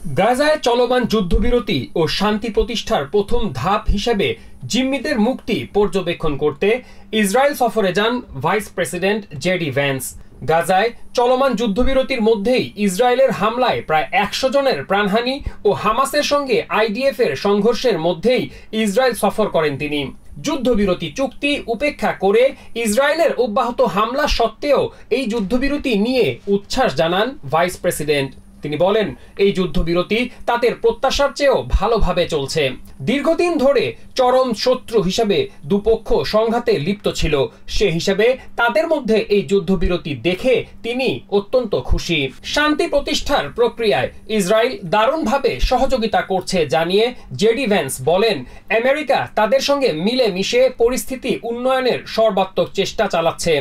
গাজায় চলমান যুদ্ধবিরতি ও শান্তি প্রতিষ্ঠার প্রথম ধাপ হিসেবে জিম্মিদের মুক্তি পর্যবেক্ষণ করতে ইসরায়েল সফরে যান ভাইস প্রেসিডেন্ট জেডি ভ্যান্স। গাজায় চলমান যুদ্ধবিরতির মধ্যেই ইসরায়েলের হামলায় প্রায় ১০০ জনের প্রাণহানি ও হামাসের সঙ্গে আইডিএফ এর সংঘর্ষের মধ্যেই ইসরায়েল সফর করেন তিনি। যুদ্ধবিরতি চুক্তি উপেক্ষা করে ইসরায়েলের অব্যাহত হামলা সত্ত্বেও এই যুদ্ধবিরতি নিয়ে উচ্ছ্বাস জানান ভাইস প্রেসিডেন্ট। তিনি বলেন, এই যুদ্ধবিরতি তাদের প্রত্যাশার চেয়েও ভালোভাবে চলছে। দীর্ঘদিন ধরে চরম শত্রু হিসেবে দুপক্ষ সংঘাতে লিপ্ত ছিল, সে হিসেবে তাদের মধ্যে এই যুদ্ধবিরতি দেখে তিনি অত্যন্ত খুশি। শান্তি প্রতিষ্ঠার প্রক্রিয়ায় ইসরায়েল দারুণভাবে সহযোগিতা করছে জানিয়ে জেডি ভ্যান্স বলেন, আমেরিকা তাদের সঙ্গে মিলেমিশে পরিস্থিতি উন্নয়নের সর্বাত্মক চেষ্টা চালাচ্ছে।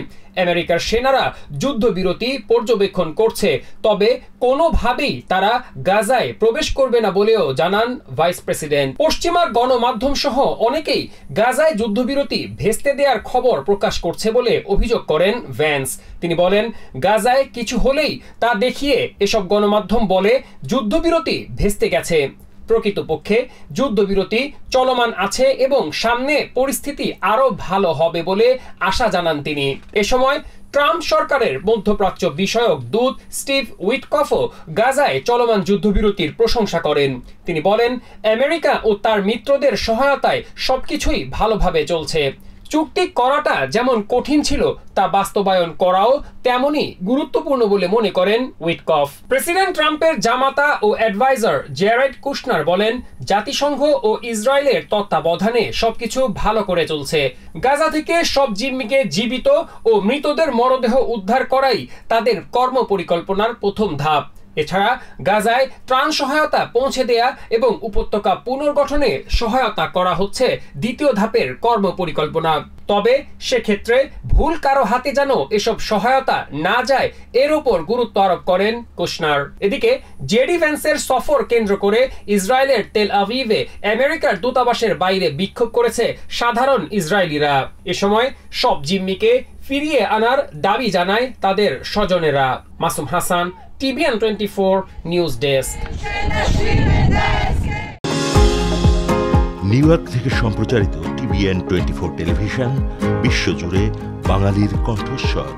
আমেরিকার সেনারা যুদ্ধবিরতি পর্যবেক্ষণ করছে, তবে কোনোভাবেই তারা গাজায় প্রবেশ করবে না বলেও জানান ভাইস প্রেসিডেন্ট। পশ্চিমা গণমাধ্যম সহ অনেকেই গাজায় যুদ্ধবিরতি ভেস্তে দেওয়ার খবর প্রকাশ করছে বলে অভিযোগ করেন ভ্যান্স। তিনি বলেন, গাজায় কিছু হলেই তা দেখিয়ে এসব গণমাধ্যম বলে যুদ্ধবিরতি ভেস্তে গেছে। প্রকৃতপক্ষে যুদ্ধবিরতি চলমান আছে এবং সামনে পরিস্থিতি আরো ভালো হবে বলে আশা জানান তিনি। এ সময় ট্রাম্প সরকারের মধ্যপ্রাচ্য বিষয়ক দূত স্টিভ উইটকফও গাজায় চলমান যুদ্ধবিরতির প্রশংসা করেন। তিনি বলেন, আমেরিকা ও তার মিত্রদের সহায়তায় সবকিছুই ভালোভাবে চলছে। চুক্তি করাটা যেমন কঠিন ছিল, তা বাস্তবায়ন করাও তেমনই গুরুত্বপূর্ণ বলে মনে করেন উইটকফ। প্রেসিডেন্ট ট্রাম্পের জামাতা ও অ্যাডভাইজার জ্যারেড কুশনার বলেন, জাতিসংঘ ও ইসরায়েলের তত্ত্বাবধানে সবকিছু ভালো করে চলছে। গাজা থেকে সব জিম্মিকে জীবিত ও মৃতদের মরদেহ উদ্ধার করাই তাদের কর্মপরিকল্পনার প্রথম ধাপ। এছাড়া গাজায় ত্রাণ সহায়তা পৌঁছে দেয়া এবং উপত্যকা পুনর্গঠনে সহায়তা করা হচ্ছে দ্বিতীয় ধাপের কর্মপরিকল্পনা। তবে সেক্ষেত্রে ভুল কারো হাতে যেন এসব সহায়তা না যায় এর উপর গুরুত্ব আরোপ করেন কুশনার। এদিকে জেডি ভ্যান্সের সফর কেন্দ্র করে ইসরায়েলের তেল আভিভে আমেরিকার দূতাবাসের বাইরে বিক্ষোভ করেছে সাধারণ ইসরায়েলিরা। এ সময় সব জিম্মিকে ফিরিয়ে আনার দাবি জানায় তাদের স্বজনেরা। Masum Hasan, TVN 24 news desk. New York থেকে সম্প্রচারিত TVN 24 টেলিভিশন বিশ্বজুড়ে বাঙালির কণ্ঠস্বর।